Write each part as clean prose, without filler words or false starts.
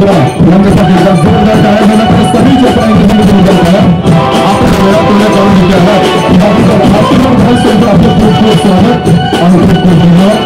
यांच्यासाठी जोरदार टाळ्या झाल्या तर सभी आपण वेळापूर्ण करून घेतले आहे आपलं खूप खूप स्वागत आणि खूप खूप धन्यवाद.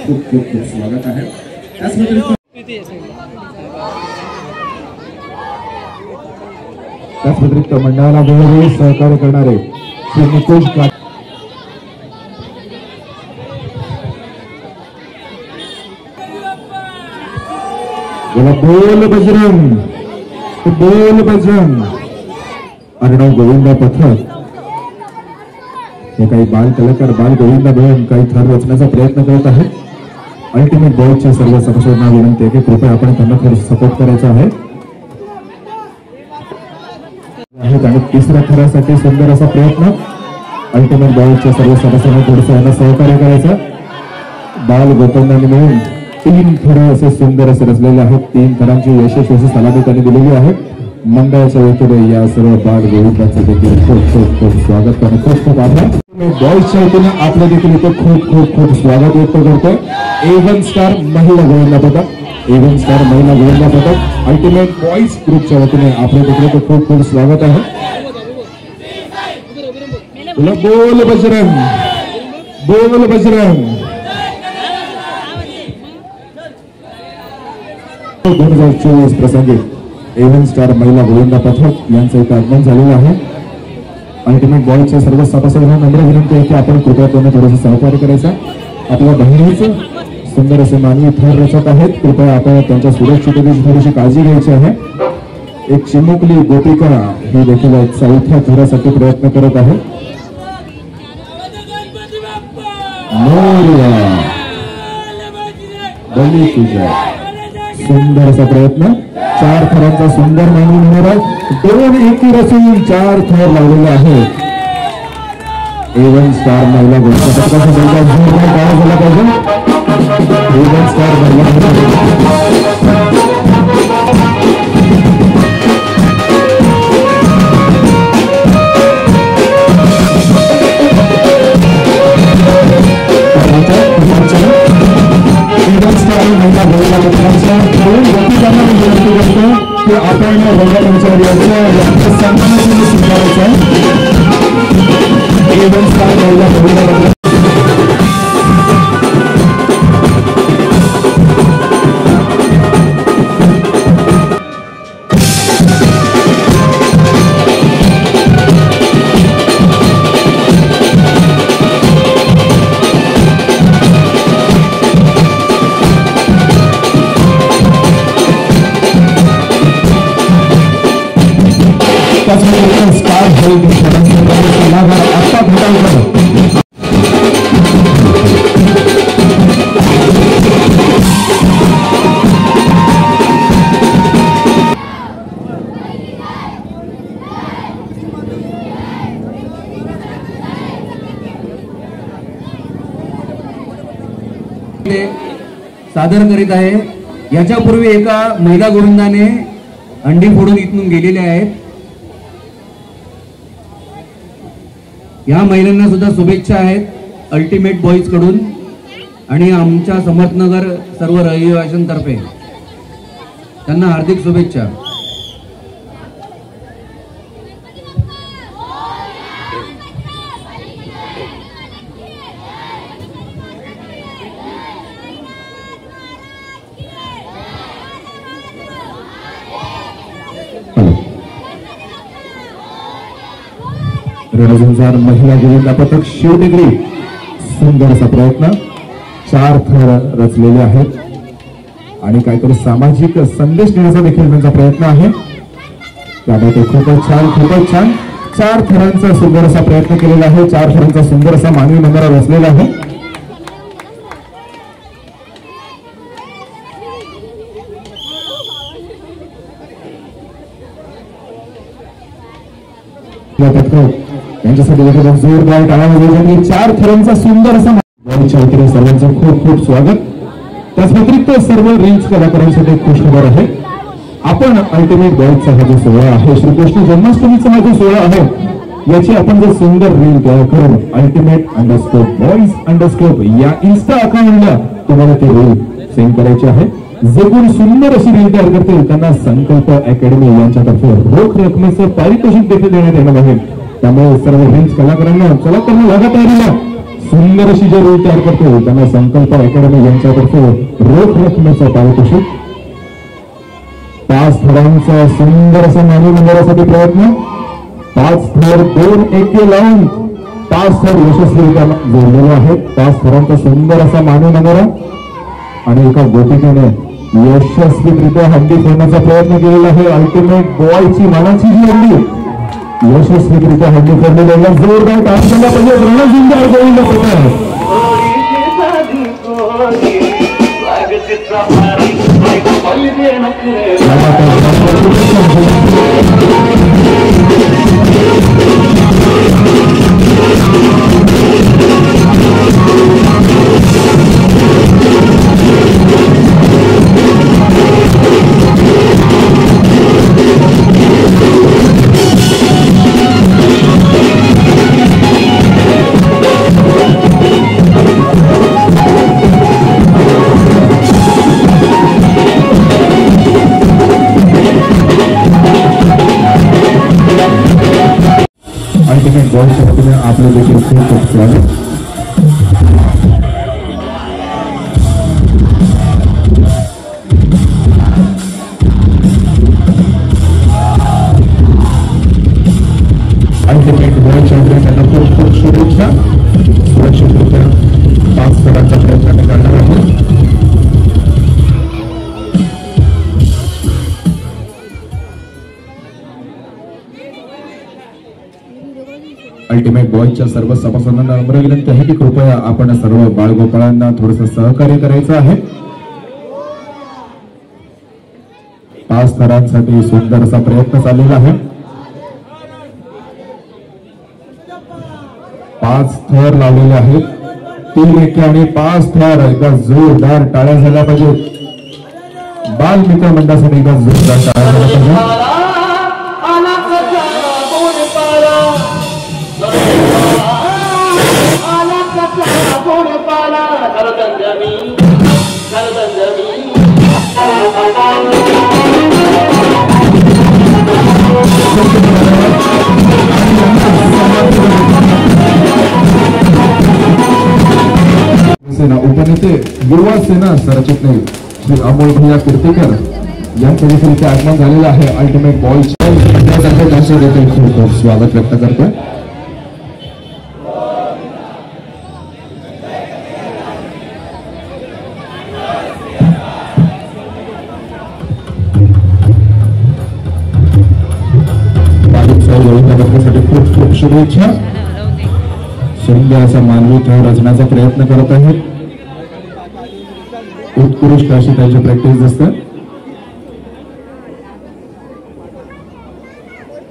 खूप खूप खूप स्वागत आहे. त्याच व्यतिरिक्त मंडळाला वेळोवेळी सहकार्य करणारे श्री निकोज बोल बजरंग बोल बजरंग अर्णव गोविंदा पथक हे काही बाल कलाकार बाल गोविंदा मिळून काही थर रचण्याचा प्रयत्न करत आहेत. अल्टिमेट बॉयजच्या सर्व सदस्यांना विनंती आहे की कृपया आपण त्यांना थोडं सपोर्ट करायचा आहे. आणि तिसऱ्या थरासाठी सुंदर असा प्रयत्न अल्टिमेट बॉयजच्या सर्व सदस्यांना थोडंसं यांना सहकार्य करायचं. बाल गोविंदांनी मिळून 3 थर असे सुंदर असे रचलेले आहेत. 3 थरांची यशस्वी सलामी त्यांनी दिलेली आहे. मंडळाच्या वतीने या सर्व बाल गोविंदांचं देखील खूप खूप खूप स्वागत आणि खूप खूप आभार. बॉयजच्या वतीने आपलं देखील इथे खूप खूप खूप स्वागत व्यक्त करतोय. A1 स्टार महिला गोविंदा पथक A1 स्टार महिला गोविंदा पथक अल्टिमेट बॉयज ग्रुपच्या वतीने आपलं देखील खूप खूप स्वागत आहे. बोल बजरंग बोल बजरंग 2024 प्रसंगी A1 स्टार महिला गोविंदा पथक यांचं इथं आगमन झालेलं आहे. अल्टिमेट बॉयजच्या सर्व सदस्यांना नम्र विनंती आहे की आपण कृपया त्यांना थोडंसं सहकार्य करायचं. आपल्या बहिणीचं सुंदर असे मानवी थर रचत आहेत. कृपया आपण त्यांच्या सुरक्षिततेची थोडीशी काळजी घ्यायची आहे. एक चिमुकली गोपिका ही देखील 4थ्या थरासाठी प्रयत्न करत आहे. बली पूजा सुंदर असा प्रयत्न 4 थरांचा सुंदर मानवी होणार आहे. 2 एकी रचून 4 थर लावलेले आहेत. A1 स्टार महिला गोविंदा पथकाचा जोरदार टाळ्या झाला पाहिजे. A1 स्टार महिला महिला गोविंदा पथकाच्या दोन गोपीकांना विनंती करतो की आपण यांच्या सन्मानाने स्वीकारायचं आहे. A1 स्टार महिला गोविंदा पथक स्टार हेल्थ सलाहकार आत्ता भेटायला सादर करीत आहे. याच्यापूर्वी एका महिला गोविंदाने अंडी फोडून इथून गेलेले आहेत. या महिलांना सुद्धा शुभेच्छा आहेत अल्टिमेट बॉयज कडून आणि आमच्या समर्थनगर सर्व रहिवाशांतर्फे त्यांना हार्दिक शुभेच्छा. रणझुंजार महिला गोविंदा पथक शिवडिग्री सुंदर असा प्रयत्न 4 थर रचलेले आहेत आणि काहीतरी सामाजिक संदेश देण्याचा देखील त्यांचा प्रयत्न आहे त्यामध्ये खूपच छान 4 थरांचा सुंदर असा प्रयत्न केलेला आहे 4 थरांचा सुंदर असा मानवी नंबरा रचलेला आहे त्यांच्यासाठी जोरदार टाळ्या वाजवण्यासाठी 4 थरांचा सुंदर असा सर्वांचं खूप खूप स्वागत त्याच व्यतिरिक्त सर्व रील्स कलाकारांसाठी खुशखबर आहे आपण अल्टिमेट बॉयजचा हा जो सोहळा आहे श्रीकृष्ण जन्माष्टमीचा हा जो सोहळा आहे याची आपण जर सुंदर रील तयार करून ultimate_boys_ या इन्स्टा अकाउंटला तुम्हाला ती रील सेंड करायची आहे जे कोण सुंदर अशी रील तयार करतील त्यांना संकल्प अकॅडमी यांच्यातर्फे रोख रकमेचं पारितोषिक देखील देण्यात येणार आहे त्यामुळे सर्व रील्स कलाकारांना चला त्यांना लागा तयारीला सुंदर अशी जे रील तयार करतील त्यांना संकल्प अकॅडमी यांच्यातर्फे रोख रकमेचं पारितोषिक 5 थरांचा सुंदर असा मानवी मंदिरासाठी प्रयत्न 5 थर 2 एके लावून 5 थर यशस्वीरित्या जोडलेले आहेत 5 थरांचा सुंदर असा मानवी मंदिरा आणि एका गोटिकेने यशस्वीरित्या हंडी फोडण्याचा प्रयत्न केलेला आहे अल्टिमेट बॉयची मानाची जी हंडी यशस्वीरित्या हंडी फोडलेली आहे जोरदार टाळ्या पाहिजे रणझुंजार गोविंदा पथक आपले देखील खूप खूप स्वागत अल्टिमेट वर्ल्ड चॅम्पियन त्यांना खूप खूप शुभेच्छा सुरक्षितरित्या 5 थरांचा प्रयत्न करणार आहे अल्टिमेट बॉयजच्या सर्व सभासदांना नम्र विनंती आहे की कृपया आपण सर्व बाळगोपाळांना थोडंसं सहकार्य करायचं आहे 5 थरांसाठी सुंदर असा प्रयत्न चाललेला आहे 5 थर लावलेले आहेत 3 एके आणि 5 थर एकदा जोरदार टाळ्या झाल्या पाहिजेत बाल मित्र मंडळासाठी एकदा जोरदार टाळ्या झाल्या पाहिजे सेना उपनेते युवा सेना सरचिटणीस श्री अमोल भैया कीर्तीकर यांचं देखील इथे आगमन झालेलं आहे अल्टिमेट बॉयजच्या देखील खूप स्वागत व्यक्त करतोय खूप खूप शुभेच्छा सुंदर असा मानवी थर रचण्याचा प्रयत्न करत आहेत उत्कृष्ट अशी त्यांची प्रॅक्टिस दिसते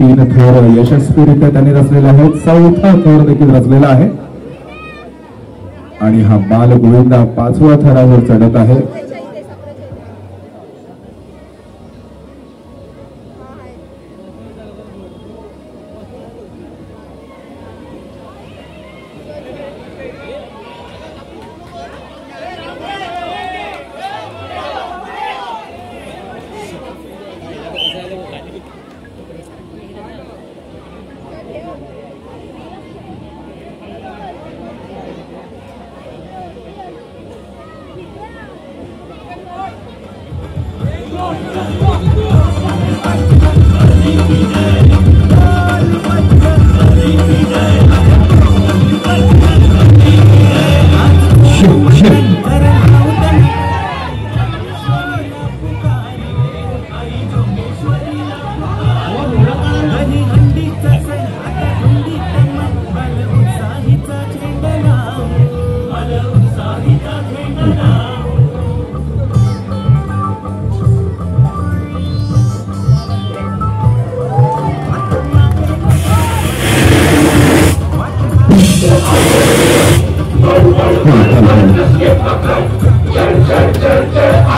3 थर यशस्वीरित्या त्यांनी रचलेले आहेत 4था थर देखील रचलेला आहे आणि हा बाल गोविंदा 5व्या थरावर चढत आहे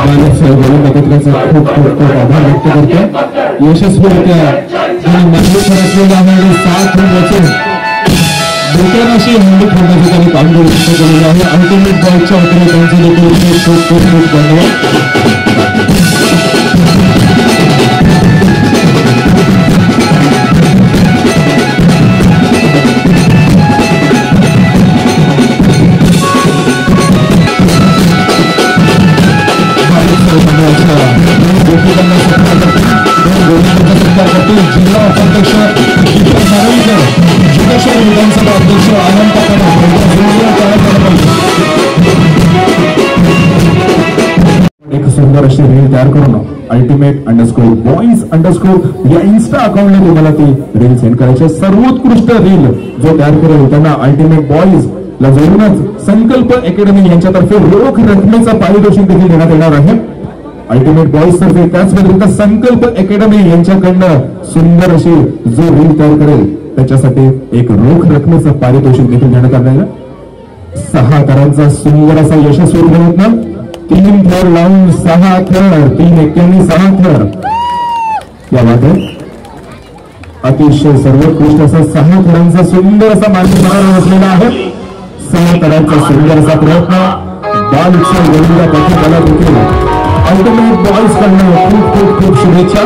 गोविंदा पथकाचा खूप खूप खूप आभार व्यक्त करतो. यशस्वीरित्या आणि मान्यवर असलेल्या आणि 7 रन बेतनाशी हंडी फोडण्याचं त्यांनी कामगिरी व्यक्त केलेलं आहे. अल्टिमेट बॉयच्या वतीने त्यांचे देखील खूप खूप खूप धन्यवाद. जिल्हा उपाध्यक्ष विधानसभा अध्यक्ष आनंद एक सुंदर अशी रील तयार करून अल्टिमेट अंडरस्कोर बॉईज अंडरस्कोर या इन्स्टा अकाउंटला तुम्हाला ती रील सेंड करायची. सर्वोत्कृष्ट रील जो तयार करेल त्यांना अल्टिमेट बॉईज ला जोडूनच संकल्प अकॅडमी यांच्यातर्फे रोख रकमेचा पारितोषिक देखील देण्यात येणार आहे. अल्टिमेट बॉईज तर्फे त्याच व्यतिरिक्त संकल्प अकॅडमी यांच्याकडनं सुंदर अशी जो रील तयार करेल त्याच्यासाठी एक रोख रकमेचं पारितोषिक देखील देण्यात आलेलं. 6 थरांचा सुंदर असा यशस्वी प्रयत्न. 3 थर लावून 6 थर 3 एक्क्यांनी 6 थर या वाटे अतिशय सर्वोत्कृष्ट असा 6 थरांचा सुंदर असा मार्ग असलेला आहे. 6 थरांचा सुंदर असा प्रयत्न बाल उत्सव गोविंदा पथकाला देखील अल्टिमेट बॉईज कडनं खूप खूप खूप शुभेच्छा.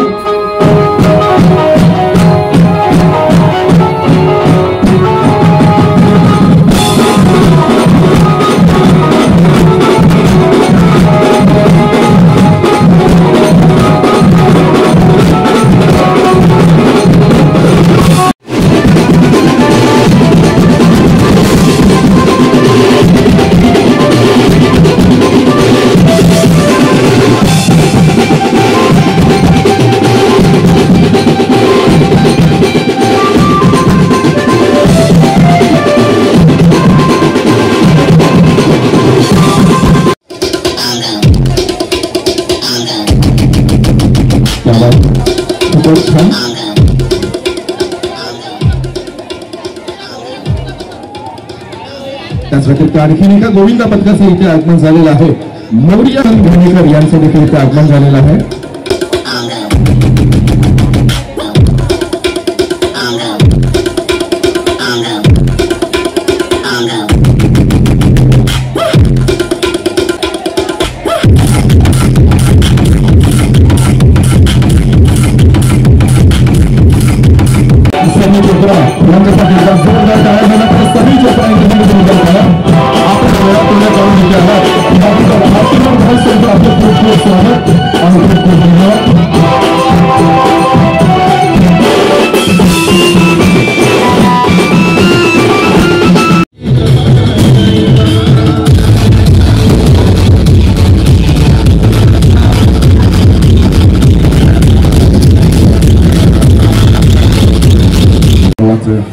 त्याच व्यतिरिक्त आणखीन एका गोविंदा पथकाचं इथे आगमन झालेलं आहे. मौर्य घाणेकर यांचं देखील इथे आगमन झालेलं आहे.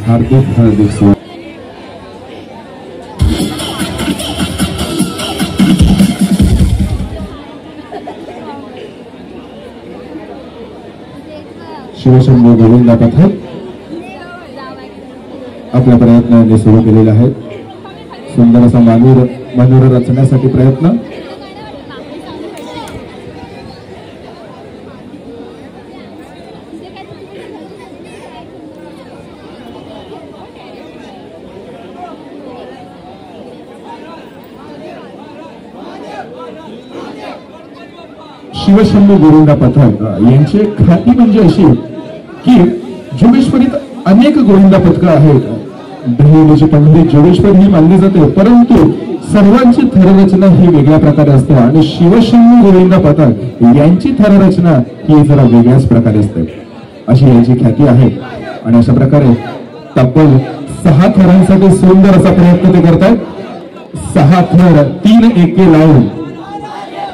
हार्दिक हार्दिक स्वागत. शिवशंभू गोविंदा पथक आपल्या प्रयत्नाने सुरू केलेला आहे. सुंदर असा मानूर रचण्यासाठी प्रयत्न. शिवशंभू गोविंदा पथक यांची ख्याती म्हणजे अशी की जोगेश्वरीत अनेक गोविंदा पथकं आहेत. दहिवलीची पंडित जोगेश्वर ही मानली जाते, परंतु सर्वांची थररचना ही वेगळ्या प्रकारे असते आणि शिवशंभू गोविंदा पथक यांची थररचना ही जरा वेगळ्याच प्रकारे असते अशी यांची ख्याती आहे. आणि अशा प्रकारे तब्बल 6 थरांसाठी सुंदर असा प्रयत्न ते करतात. 6 थर 3 एके लावून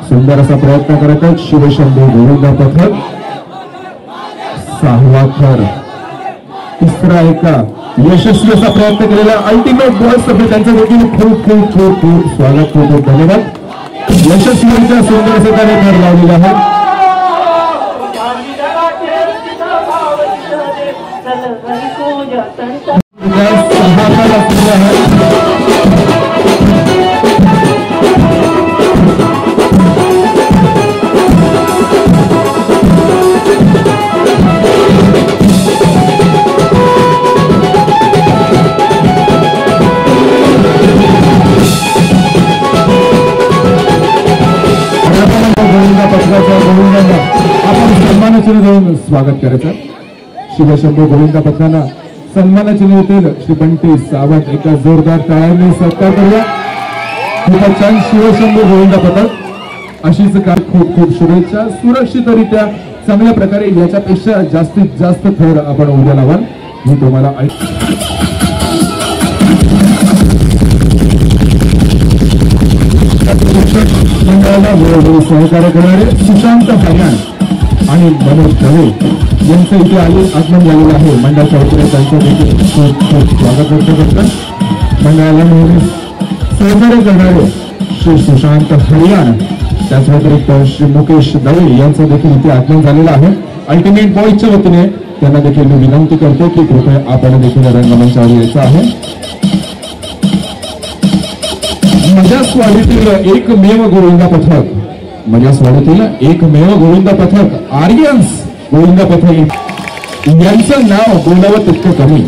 सुंदर असा प्रयत्न करत आहेत शिवशंभू गोविंदा पथक. 6वा थर 3रा एका यशस्वी असा प्रयत्न केलेला अल्टिमेट बॉयज तर्फे त्यांचं देखील खूप खूप खूप खूप स्वागत, खूप खूप धन्यवाद. यशस्वीरित्या सुंदर असं त्याने थर लावलेला आहे. स्वागत करायचं. शिवशंभू गोविंदा पथकांना सन्मानाचे नेतील श्री बंटी सावंत एका जोरदार टाळ्यांनी सत्कार करूया. खूपच छान शिवशंभू गोविंदा पथक अशीच काय खूप खूप शुभेच्छा. सुरक्षितरित्या चांगल्या प्रकारे याच्यापेक्षा जास्तीत जास्त थर आपण उद्या लावाल मी तुम्हाला मंडळाला वेळोवेळी सहकार्य करणारे सुशांत हरियाण आणि मनोज दवे यांचं इथे आगमन झालेलं आहे. मंडळाच्या वतीने त्यांचं देखील खूप खूप स्वागत व्यक्त करतात. मंडळाला नेहमी सहकार्य करणारे श्री सुशांत हरियाण त्याच व्यतिरिक्त श्री मुकेश दवे यांचं देखील इथे आगमन झालेलं आहे. अल्टिमेट बॉयजच्या वतीने त्यांना देखील मी विनंती करतो की कृपया आपण देखील रंगमंचावर यायचं आहे. माझ्या स्वाडीतील एकमेव गोविंदा पथक माझ्या स्वाडीतील एकमेव गोविंदा पथक आर्यन्स गोविंदा पथक यांचं नाव बोलावं तितकं कमी.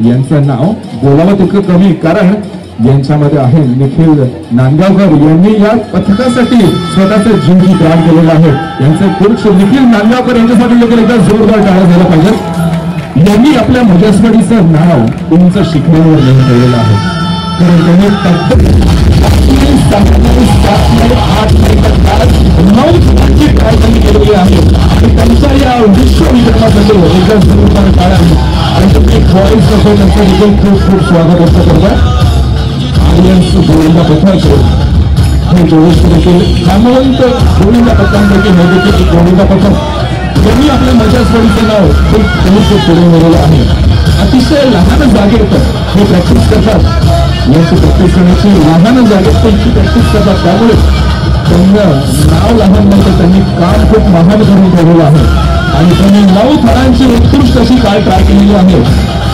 यांचं नाव बोलावं तितकं कमी कारण यांच्यामध्ये आहे निखिल नांदगावकर यांनी या पथकासाठी स्वतःचे जीव प्राण केलेला आहे. यांचे पुरुष निखिल नांदगावकर यांच्यासाठी देखील एकदा जोरदार टाळ्या झाला पाहिजे. यांनी आपल्या मजस्वडीचं नाव उंच शिखरावर लिहून ठेवलेलं आहे. कारण त्यांनी केलेली आहे आणि त्यांच्या या विश्वविक्रमासाठी एकदा जोरदार टाळ्या आणि बॉईज असो त्यांचं देखील खूप खूप स्वागत असं करतात. आर्यन्स गोविंदा पथक हे जोडीस देखील नामवंत गोविंदा पथकांपैकी हे देखील गोविंदा पथक यांनी आपल्या मजास्वडीचं नाव खूप पुढे नेलेलं आहे. अतिशय लहान जागेत हे प्रॅक्टिस करतात. यांची प्रॅक्टिस करण्याची लहान जागेत त्यांची प्रॅक्टिस करतात. त्यामुळे त्यांना नाव लहान नव्हतं त्यांनी काम खूप महान करून ठेवलेलं आहे आणि त्यांनी 9 थरांची उत्कृष्ट अशी काळ ट्राय केलेली आहे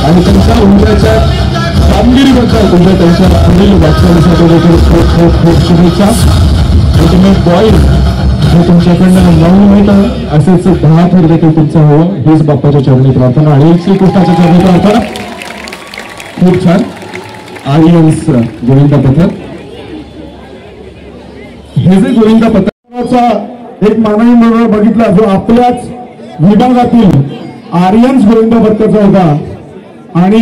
आणि त्यांच्या उद्याच्या कामगिरीबद्दल तुमच्या त्यांच्या पुढील वाटचालीसाठी देखील खूप खूप खूप शुभेच्छा. अल्टिमेट बॉईज हे तुमच्याकडनं 9 मिनिटं असेच 10 थर देखील तुमचं हवं हीच बाप्पाच्या चरणी प्रार्थना आणि श्रीकृष्णाच्या चरणी प्रार्थना. खूप छान. आर्यन्स गोविंदा पथक हे जे गोविंदा पथकाचा एक मानवी मंडळ बघितला जो आपल्याच विभागातील आर्यन्स गोविंदा पथकाचा होता आणि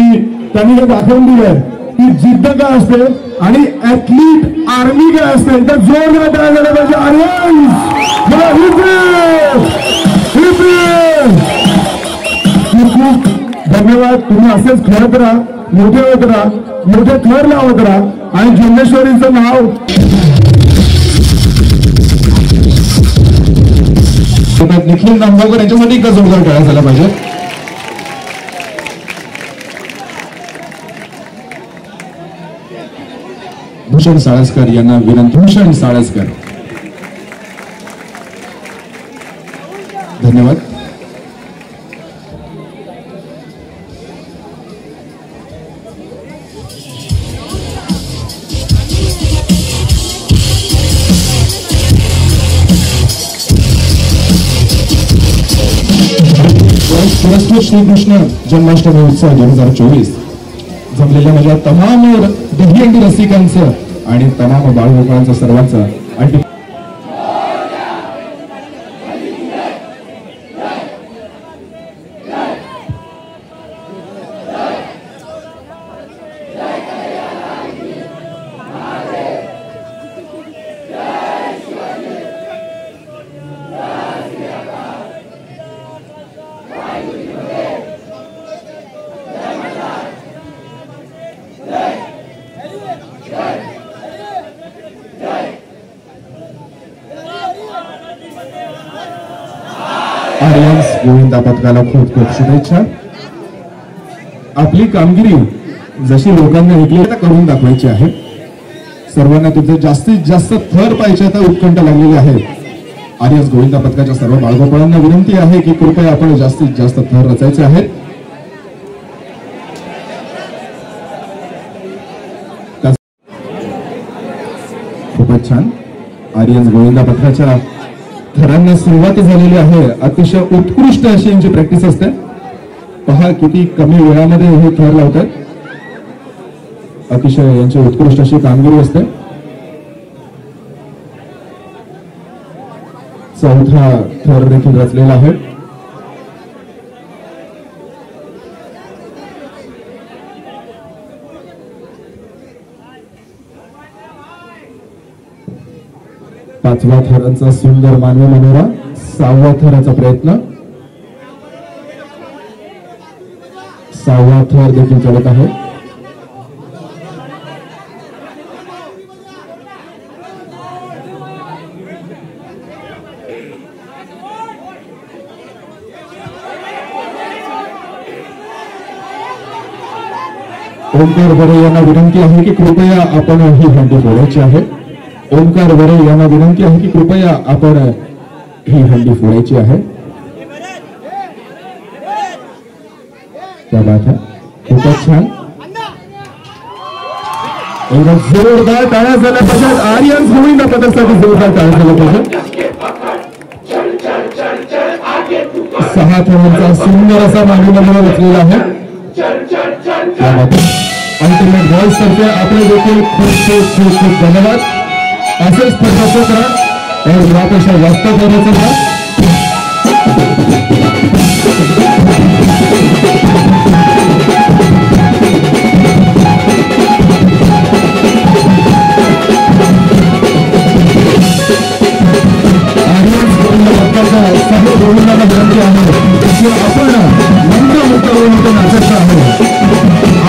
त्यांनी हे दाखवून दिलंय की जिद्द काय असते आणि ऍथलीट आर्मी काय असते. तर जोरदार टाळ्या झाल्या पाहिजे. आर्यन्स खूप धन्यवाद. तुम्ही असेच खेळत राहा मोठे होत राहा मोठे थर लावत राहा आणि जिल्हेश्वरीचं नाव निखिल नांदगावकर यांच्यासाठी एकदा जोरदार टाळ्या झाला पाहिजे. भूषण साळसकर यांना विनंती. भूषण साळसकर धन्यवाद. पुरस्कृत श्रीकृष्ण जन्माष्टमी उत्सव 2024 जमलेल्या माझ्या तमाम दहीहंडी रसिकांचं आणि तमाम बाळगोपाळांचं सर्वांचं आर्यन्स गोविंदा पथकाला खूप खूप शुभेच्छा. आपली कामगिरी जशी लोकांना ऐकली करून दाखवायची आहे. सर्वांना तुमचे जास्तीत जास्त थर पाहिजे आता उत्कंठ लागलेली आहे. आर्यन्स गोविंदा पथकाच्या सर्व बाळगोपाळांना विनंती आहे की कृपया आपण जास्तीत जास्त थर रचायचे आहेत. खूपच छान. आर्यन्स गोविंदा पथकाच्या थरांना सुरुवात झालेली आहे. अतिशय उत्कृष्ट अशी यांची प्रॅक्टिस असते. पहा किती कमी वेळामध्ये हे थर लावतात. अतिशय यांची उत्कृष्ट अशी कामगिरी असते. चौथा थर देखील रचलेला आहे. 5व्या थराचा सुंदर मानवी मनोरा, 6व्या थराचा प्रयत्न, 6वा थर देखील चालत आहे. ओंकार वरे यांना विनंती आहे की कृपया आपण ही हंडी फोडायची आहे. ओंकार वरे यांना विनंती आहे की कृपया आपण ही हंडी फोडायची आहे. त्या बात आहे, खूपच छान. एकदम जोरदार टाळ्या झाल्या पाहिजेत. आर्यन गोविंदा पदकासाठी जोरदार टाळ्या झाल्या पाहिजेत. 6 थरांचा सुंदर असा मानवी मनोरा रचलेला आहे. अल्टिमेट बॉयज तर्फे आपले देखील खूप खूप खूप धन्यवाद. असेच स्पर्धा करा और यापेक्षा जास्त करायचं का. सर्व गोविंदाला विनंती आहे की आपण मंत्रमुक्त होऊन इथे नाचायचं आहे.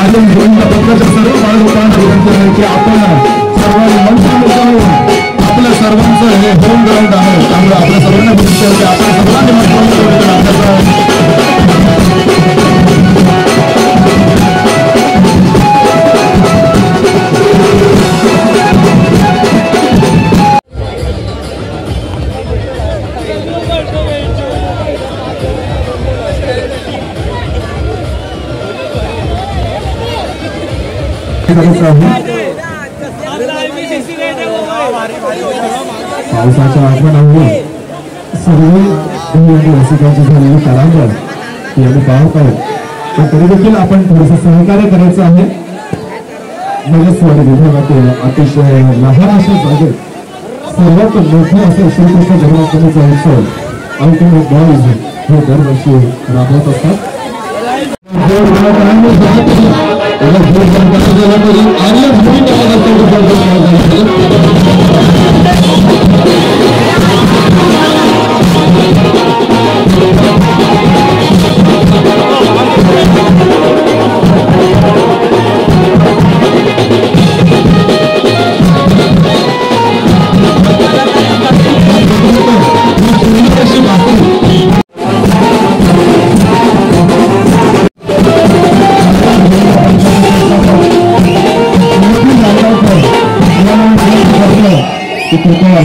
आर्यन गोविंदा पथकाच्या सर्व बाळगोपांना विनंती आहे की आपण सर्वांनी मंत्रमुक्त होऊन आपल्या सर्वांचं हे होम ग्राउंड आहे, त्यामुळे आपल्या सर्वांना विनंती आहे की आपण सर्वांनी मंत्रमुक्त होऊन इथे नाचायचं आहे. पावसाच्या आगमनामुळे सर्व रसिकांची झालेली परांगण ती आम्ही पाहत आहोत, पण तरी देखील आपण थोडंसं सहकार्य करायचं आहे. नगरसेवक विभागातील अतिशय लहान अशा जागेत सर्वात मोठं असं श्रीकृष्ण जन्माष्टमीचा उत्सव अल्टिमेट बॉयज हे दरवर्षी राबवत असतात. कृपया